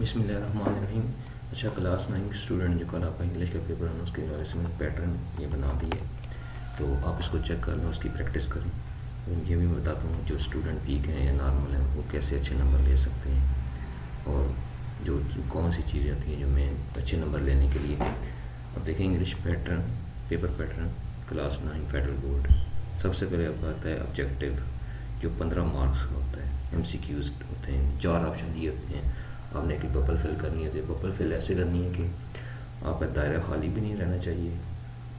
बिस्मिल्लाहिर्रहमानिर्रहीम। अच्छा, क्लास 9 के स्टूडेंट जो कल आपका इंग्लिश का पेपर है उसके असेसमेंट पैटर्न ये बना दिए, तो आप इसको चेक कर लें, उसकी प्रैक्टिस करें। ये भी बताता हूँ जो स्टूडेंट वीक हैं या नॉर्मल हैं वो कैसे अच्छे नंबर ले सकते हैं, और जो कौन सी चीज़ें आती हैं जो मैं अच्छे नंबर लेने के लिए। अब देखें English pattern, paper pattern class 9 federal board. सबसे पहले आपका आता है ऑब्जेक्टिव, जो 15 मार्क्स का होता है। एमसीक्यूज होते हैं, 4 ऑप्शन दिए होते हैं, आपने एक बबल फिल करनी होती है। बबल फिल ऐसे करनी है कि आपका दायरा खाली भी नहीं रहना चाहिए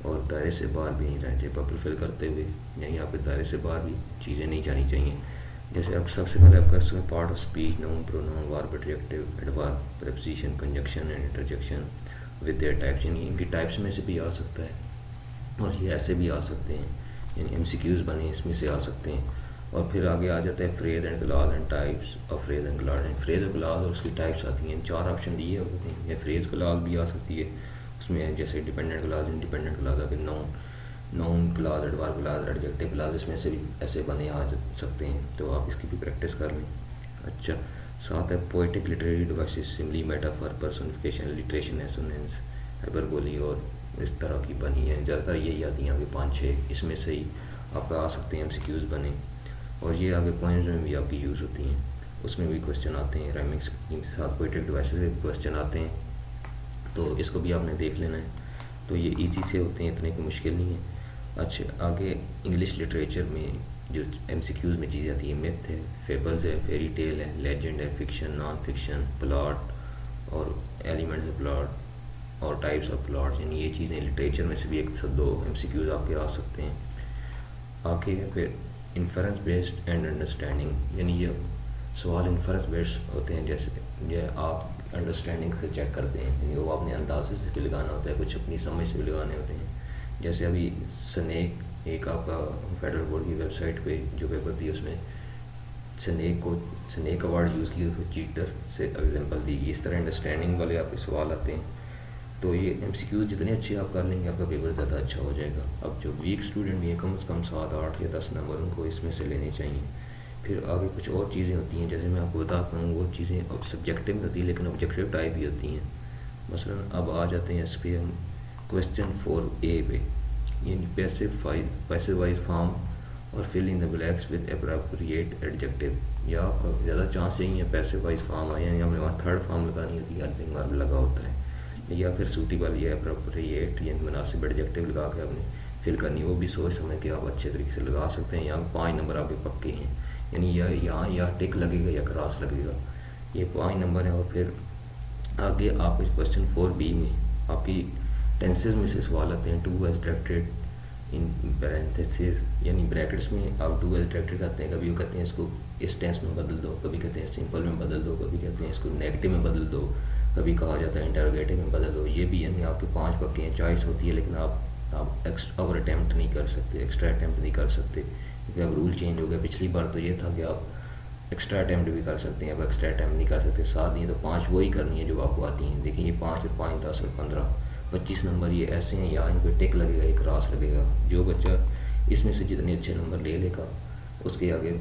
और दायरे से बाहर भी नहीं रहना चाहिए। बबल फिल करते हुए यानी आपके दायरे से बाहर भी चीज़ें नहीं जानी चाहिए। जैसे अब सबसे पहले आप कर सकते हैं part of speech, noun, pronoun, verb, adjective, adverb, preposition, conjunction and interjection with their types. यानी इनकी टाइप्स में से भी आ सकता है और ये ऐसे भी आ सकते हैं, यानी एमसीक्यूज बने इसमें से आ सकते हैं। और फिर आगे आ जाता है phrase and clause and types of phrase and clause. And phrase और क्लॉज और उसकी टाइप्स आती हैं, 4 ऑप्शन दिए होते हैं। या फ्रेज क्लॉज भी आ सकती है, उसमें जैसे डिपेंडेंट क्लॉज, इंडिपेंडेंट क्लॉज, आगे noun clause, adverb clause, adjective clause, इसमें से भी ऐसे बने आ सकते हैं, तो आप इसकी भी प्रैक्टिस कर लें। अच्छा, साथ है poetic literary devices, simile, metaphor, personification, alliteration, assonance, hyperbole और इस तरह की बनी है। ज़्यादातर यही आती हैं, आपके 5-6 इसमें से ही आपका आ सकते हैं एमसीक्यूज बने। और ये आगे पॉइंट्स में भी आपकी यूज़ होती हैं, उसमें भी क्वेश्चन आते हैं। राइमिंग के साथ पोएटिक डिवाइसेस से क्वेश्चन आते हैं, तो इसको भी आपने देख लेना है। तो ये ईजी से होते हैं, इतने कोई मुश्किल नहीं है। अच्छा, आगे इंग्लिश लिटरेचर में जो एमसीक्यूज में चीज़ें आती है, मिथ है, फेबल्स है, फेरी टेल है, लेजेंड है, फिक्शन, नॉन फिक्शन, प्लॉट और एलिमेंट्स ऑफ प्लॉट और टाइप्स ऑफ प्लॉट, यानी ये चीज़ें लिटरेचर में से भी 1 से 2 एमसीक्यूज आपके आ सकते हैं। आगे फिर इन्फरेंस बेस्ड एंड अंडरस्टैंडिंग, यानी ये सवाल इन्फरेंस बेस्ड होते हैं। जैसे ये आप अंडरस्टैंडिंग से चेक करते हैं, यानी वो अपने अंदाजे से भी लगाना होता है, कुछ अपनी समझ से भी लगाने होते हैं। जैसे अभी स्नेक एक आपका फेडरल बोर्ड की वेबसाइट पे जो पेपर थी उसमें स्नेक अवार्ड यूज़ किया, उसको चीटर से एग्जांपल दी गई। इस तरह अंडरस्टैंडिंग वाले आपके सवाल आते हैं। तो ये एमसीक्यूज जितने अच्छे आप कर लेंगे आपका पेपर ज़्यादा अच्छा हो जाएगा। अब जो वीक स्टूडेंट भी हैं, कम से कम 7, 8 या 10 नंबर उनको इसमें से लेने चाहिए। फिर आगे कुछ और चीज़ें होती हैं, जैसे मैं आपको बताता हूँ, वो चीज़ें अब सब्जेक्टिव में होती हैं लेकिन ऑब्जेक्टिव टाइप भी होती हैं। मसलन अब आ जाते हैं इस पर हम क्वेश्चन 4A पे, यानी पैसिव वाइज फॉर्म और fill in the blanks with appropriate adjective. या आपका ज़्यादा चांस यही है पैसिव वाइज फॉर्म आए, यानी हमने वहाँ थर्ड फॉर्म लगानी होती है, हेल्पिंग वर्ब लगा होता है। या फिर सूटेबल या अप्रोप्रिएट यानी मुनासिब एडजेक्टिव लगा के आपने फिल करनी, वो भी सोच समझ के आप अच्छे तरीके से लगा सकते हैं। यहाँ 5 नंबर आपके पक्के हैं, यानी यहाँ या टिक लगेगा या क्रॉस लगेगा, ये 5 नंबर हैं। और फिर आगे आप क्वेश्चन 4B में आपकी टेंसेज में से सवाल आते हैं। Do as directed in parenthesis, यानी ब्रैकेट्स में आप टू एज डायरेक्टेड करते हैं। कभी वो कहते हैं इसको इस टेंस में बदल दो, कभी कहते हैं सिंपल में बदल दो, कभी कहते हैं इसको नेगेटिव में बदल दो, कभी कहा जाता है इंटरोगेटिव में बदल दो। ये भी यानी आपके 5 पक्के हैं, चॉइस होती है, लेकिन आप एक्स्ट्रा ओवर अटैम्प्ट नहीं कर सकते, एक्स्ट्रा अटैम्प्ट नहीं कर सकते, क्योंकि अब रूल चेंज हो गया। पिछली बार तो ये था कि आप एक्स्ट्रा अटैम्प्ट भी कर सकते हैं, अब एक्स्ट्रा अटैम्प्ट नहीं कर सकते। 7 नहीं तो 5 वही करनी है जो आपको आती हैं। देखिए ये 5 और 5 10 और 15 25 नंबर ये ऐसे हैं, या इन पर टिक लगेगा, एक क्रॉस लगेगा। जो बच्चा इसमें से जितने अच्छे नंबर ले लेगा उसके आगे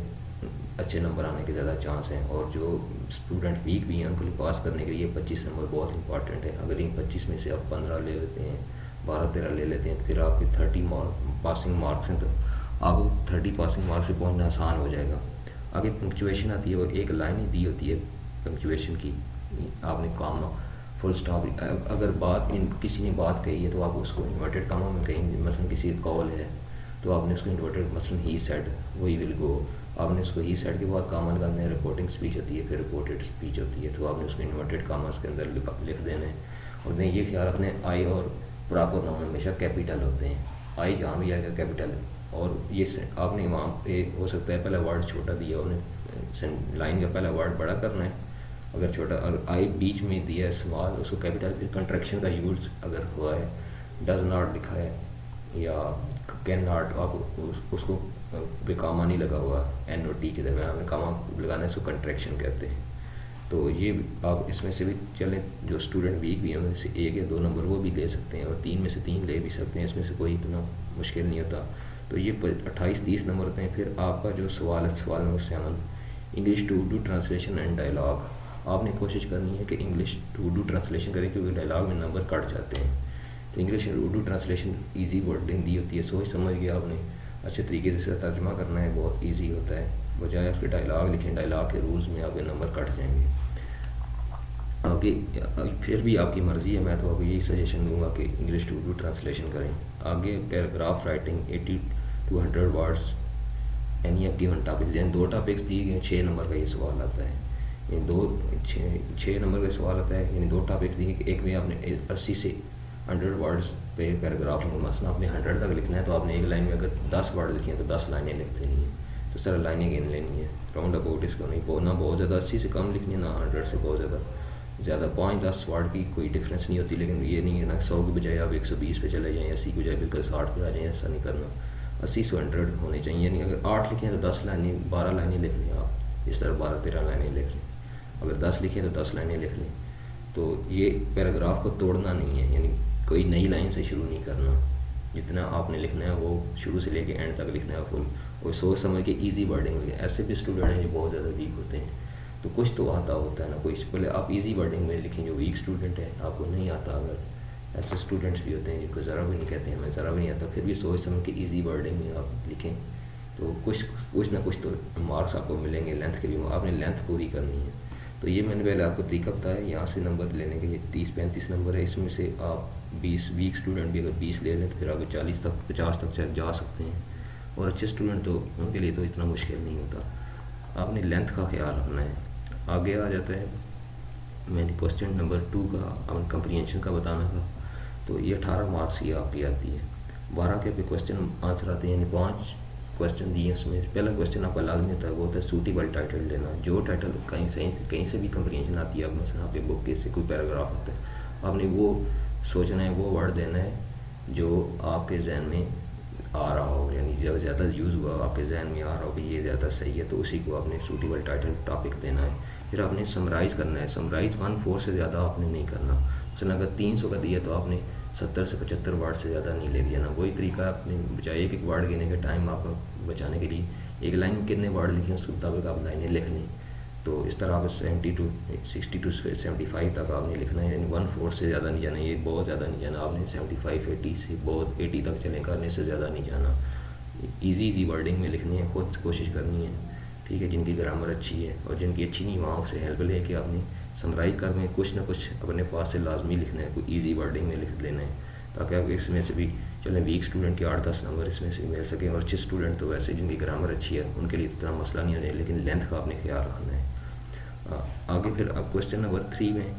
अच्छे नंबर आने के ज़्यादा चांस हैं। और जो स्टूडेंट वीक भी हैं उनको लिए पास करने के लिए 25 नंबर बहुत इंपॉर्टेंट है। अगर इन 25 में से आप 15 ले लेते हैं, 12-13 ले लेते हैं, फिर आपके 30 पासिंग मार्क्स हैं, तो आपको 30 पासिंग मार्क्स पे पहुंचना आसान हो जाएगा। आगे पंक्चुएशन आती है, वो एक लाइन ही दी होती है पंक्चुएशन की, आपने कामा फुल स्टॉप। अगर किसी ने बात कही है तो आप उसको इन्वर्टेड कामा में कहेंगे। मसलन किसी कॉल है तो आपने उसको इन्वर्टेड, मसलन ही सेड, वही विल गो, आपने उसको ही सेड के बाद कामा लगाना है। रिपोर्टिंग स्पीच होती है, फिर रिपोर्टेड स्पीच होती है, तो आपने उसको इन्वर्टेड कामास के अंदर लिख देना है। और नहीं ये ख्याल रखना है, आई और प्रॉपर नाउन हमेशा कैपिटल होते हैं, आई जहाँ भी आएगा कैपिटल है। और ये आपने वहाँ पे हो सकता है पहला वर्ड छोटा दिया, उन्हें लाइन का पहला वर्ड बड़ा करना है अगर छोटा, और आई बीच में दिया है सवाल उसको कैपिटल। फिर कंट्रैक्शन का यूज़ अगर हुआ है, डज नॉट लिखा है या कैन नॉट, आप उसको बेकामा नहीं लगा हुआ, एन और टी के दरमियान में कामा लगाना है, इसको कंट्रैक्शन कहते हैं। तो ये आप इसमें से भी चलें, जो स्टूडेंट वीक भी हैं उनमें से 1 या 2 नंबर वो भी ले सकते हैं, और 3 में से 3 ले भी सकते हैं, इसमें से कोई इतना मुश्किल नहीं होता। तो ये 28-30 नंबर होते हैं। फिर आपका जो सवाल है, सवाल number 7, English to do translation and dialogue. आपने कोशिश करनी है कि इंग्लिश टू उर्दू ट्रांसलेशन करें, क्योंकि डायलॉग में नंबर कट जाते हैं। तो इंग्लिश और उर्दू ट्रांसलेशन ईजी वर्डिंग दी होती है, सोच समझ के आपने अच्छे तरीके से तर्जमा करना है, बहुत ईजी होता है। बजाय उसके डायलॉग लिखें, डायलॉग के रूल्स में आपके नंबर कट जाएंगे। आगे फिर भी आपकी मर्ज़ी है, मैं तो आपको यही सजेशन दूंगा कि इंग्लिश टू उर्दू ट्रांसलेशन करें। आगे paragraph writing 80 to 100 words any of given topic, यानी 2 टॉपिक्स दिए गए, 6 नंबर का ये सवाल आता है। यानी 6 नंबर का सवाल आता है, यानी 2 टॉपिक्स दिए, एक में आपने 80 से 100 वर्ड्स पे पैराग्राफ में, मसलन आपने 100 तक लिखना है, तो आपने एक लाइन में अगर 10 वर्ड लिखे हैं तो 10 लाइनें लिख देनी है। तो इस तरह लाइनें गिन लेनी है, राउंड अबाउट इसको नहीं, ना बहुत ज़्यादा 80 से कम लिखनी है, ना 100 से बहुत ज़्यादा 5-10 वर्ड की कोई डिफरेंस नहीं होती। लेकिन ये नहीं है ना 100 की बजाय आप 120 पे चले जाएँ, 80 की बजाय बिल्कुल 60 पे आ जाएँ, ऐसा नहीं करना। 80 से 100 होने चाहिए। नहीं, अगर 8 लिखें तो 10 लाइनें 12 लाइनें लिख लें आप, इस तरह 12-13 लाइनें लिख लें। अगर 10 लिखें तो 10 लाइनें लिख लें। तो ये पैराग्राफ को तोड़ना नहीं है, यानी कोई नई लाइन से शुरू नहीं करना, जितना आपने लिखना है वो शुरू से लेके एंड तक लिखना है फुल, और सोच समझ के ईजी वर्डिंग में। ऐसे भी स्टूडेंट हैं जो बहुत ज़्यादा वीक होते हैं, तो कुछ तो आता होता है ना, कोई पहले आप ईजी वर्डिंग में लिखें। जो वीक स्टूडेंट है, आपको नहीं आता, अगर ऐसे स्टूडेंट्स भी होते हैं जिनको ज़रा भी नहीं कहते हैं हमें ज़रा भी नहीं आता, फिर भी सोच समझ के ईजी वर्डिंग में आप लिखें, तो कुछ ना कुछ तो मार्क्स आपको मिलेंगे। लेंथ के भी आपने लेंथ पूरी करनी है। तो ये मैंने पहले आपको तरीका बताया। यहाँ से नंबर लेने के लिए 30-35 नंबर है, इसमें से आप 20 वीक स्टूडेंट भी अगर 20 ले लें तो फिर आगे 40 तक 50 तक जा सकते हैं। और अच्छे स्टूडेंट तो उनके लिए तो इतना मुश्किल नहीं होता। आपने लेंथ का ख्याल रखना है। आगे आ जाता है, मैंने क्वेश्चन नंबर 2 का आपने कंप्रीहेंशन का बताना था। तो ये 18 मार्क्स की आपकी आती है। 12 के पे क्वेश्चन आंसर आते हैं, यानी 5 क्वेश्चन दिए इसमें। पहला क्वेश्चन आपका लाजमी होता है, वो होता है सूटेबल टाइटल लेना। जो टाइटल कहीं से भी कंप्रीहेंशन आती है, अब मसलन आपके बुक के से कोई पैराग्राफ होता है, आपने वो सोचना है, वो वर्ड देना है जो आपके जहन में आ रहा हो, यानी जब ज़्यादा यूज़ हुआ आपके जहन में आ रहा हो कि ये ज़्यादा सही है, तो उसी को आपने सूटेबल टाइटल टॉपिक देना है। फिर आपने समराइज़ करना है। समराइज़ 1/4 से ज़्यादा आपने नहीं करना। मसलन अगर 300 का दिया तो आपने 70 से 75 वर्ड से ज़्यादा नहीं ले लिया ना। वही तरीका अपने बजाय एक वर्ड गिने के टाइम आपको बचाने के लिए एक लाइन में कितने वर्ड लिखे उसके मुताबिक आप लाइनें लिख लें। तो इस तरह आप 70 to 60 to 75 तक आपने लिखना है, यानी 1/4 से ज़्यादा नहीं जाना। ये बहुत ज़्यादा नहीं जाना, आपने 75-80 से बहुत 80 तक चलें, करने से ज़्यादा नहीं जाना। ईजी वर्डिंग में लिखनी है, खुद कोशिश करनी है, ठीक है। जिनकी ग्रामर अच्छी है और जिनकी अच्छी नहीं, वहाँ से हेल्प ले के आपने समराइज़ करके कुछ ना कुछ अपने पास से लाजमी लिखना है, कोई ईजी वर्डिंग में लिख लेना है, ताकि आप इसमें से भी चलें वीक स्टूडेंट के 8-10 नंबर इसमें से मिल सकें। और अच्छे स्टूडेंट तो वैसे जिनकी ग्रामर अच्छी है उनके लिए इतना मसला नहीं है, लेकिन लेंथ का आपने ख्याल रखना है। आगे फिर आप क्वेश्चन नंबर 3 में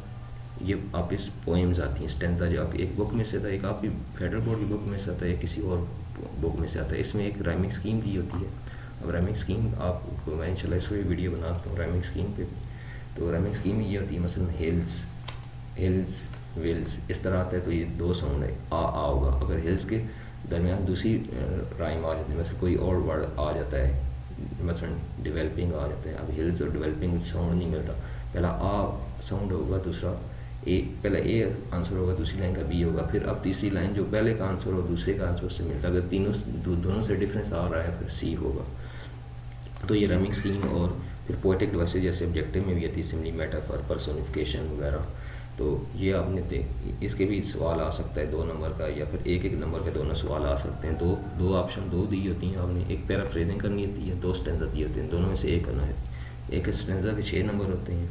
ये आपकी पोएम्स आती हैं, स्टेंजा, जो आपकी एक बुक में से आता है, एक आपकी फेडरल बोर्ड की बुक में से आता है, किसी और बुक में से आता है। इसमें एक राइमिंग स्कीम की होती है। अब राइमिंग स्कीम आपको मैं इंशाल्लाह इस पर वीडियो बनाता हूँ राइमिंग स्कीम पे। तो राइमिंग स्कीम ये होती है, मसलन हिल्स, विल्स इस तरह आता है, तो ये 2 साउंड है, आ होगा। अगर हिल्स के दरमियान दूसरी राइम आ जाती है, मतलब कोई और वर्ड आ जाता है, मसलन डेवलपिंग आ जाता है। अब हिल्स और डेवलपिंग साउंड नहीं मिलता, पहला आ साउंड होगा, दूसरा ए, पहला ए आंसर होगा, दूसरी लाइन का बी होगा, फिर अब तीसरी लाइन जो पहले का आंसर हो दूसरे का आंसर से मिलता है। अगर दोनों से डिफरेंस आ रहा है फिर सी होगा। तो ये राइमिंग स्कीम। और फिर पोएटिक डिवाइसेज जैसे ऑब्जेक्टिव में भी आती है, सिमिली, मेटाफर, पर्सोनिफिकेशन वगैरह। तो ये आपने इसके भी सवाल आ सकता है 2 नंबर का, या फिर एक नंबर के दोनों सवाल आ सकते हैं। दो ऑप्शन दी होती हैं, आपने एक पैराफ्रेजिंग करनी होती है, 2 स्टेंजा दिए होते हैं, दोनों में से एक करना है। एक स्टेंजा के 6 नंबर होते हैं,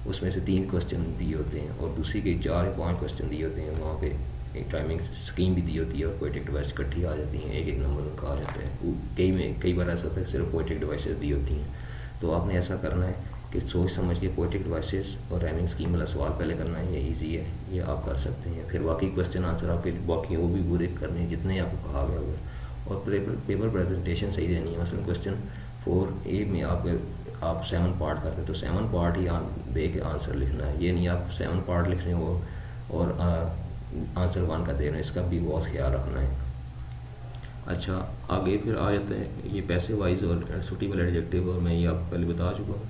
उसमें से 3 क्वेश्चन दिए होते हैं, और दूसरी के 4 या 5 क्वेश्चन दिए होते हैं। वहाँ पे एक टाइमिंग स्कीम भी दी होती है, और पोएटिक डिवाइस इकट्ठी आ जाती हैं, एक नंबर उनका आ जाता है। कई बार ऐसा होता है सिर्फ पोएटिक डिवाइसेस दी होती हैं। तो आपने ऐसा करना है कि सोच समझ के पोएटिक डिवाइसेस और राइमिंग स्कीम वाला सवाल पहले करना है, ये ईजी है, ये आप कर सकते हैं। फिर बाकी क्वेश्चन आंसर आपके बाकी वो भी पूरे करने हैं जितने आपको कहा गया होगा। और पेपर प्रेजेंटेशन सही देनी है। मसलन क्वेश्चन 4A में आप 7 पार्ट करते हैं, तो 7 पार्ट ही दे के आंसर लिखना है। ये नहीं आप 7 पार्ट लिख रहे हो और आंसर 1 का दे रहे हैं, इसका भी बहुत ख्याल रखना है। अच्छा, आगे फिर आ जाता है ये पैसे वाइज और सूटेबल एडजेक्टिव, और मैं ये आपको पहले बता चुका हूँ।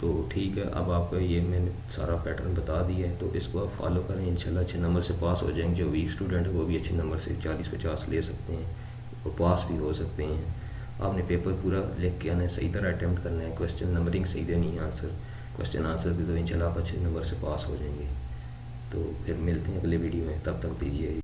तो ठीक है, अब आपका ये मैंने सारा पैटर्न बता दिया है, तो इसको आप फॉलो करें, इंशाल्लाह अच्छे नंबर से पास हो जाएंगे। जो वीक स्टूडेंट है वो भी अच्छे नंबर से 40-50 ले सकते हैं और पास भी हो सकते हैं। आपने पेपर पूरा लिख के आना है, सही तरह अटैम्प्ट करना है, क्वेश्चन नंबरिंग सही देनी है, आंसर क्वेश्चन आंसर भी तो इंशाल्लाह आप अच्छे नंबर से पास हो जाएंगे। तो फिर मिलते हैं अगले वीडियो में, तब तक दीजिए।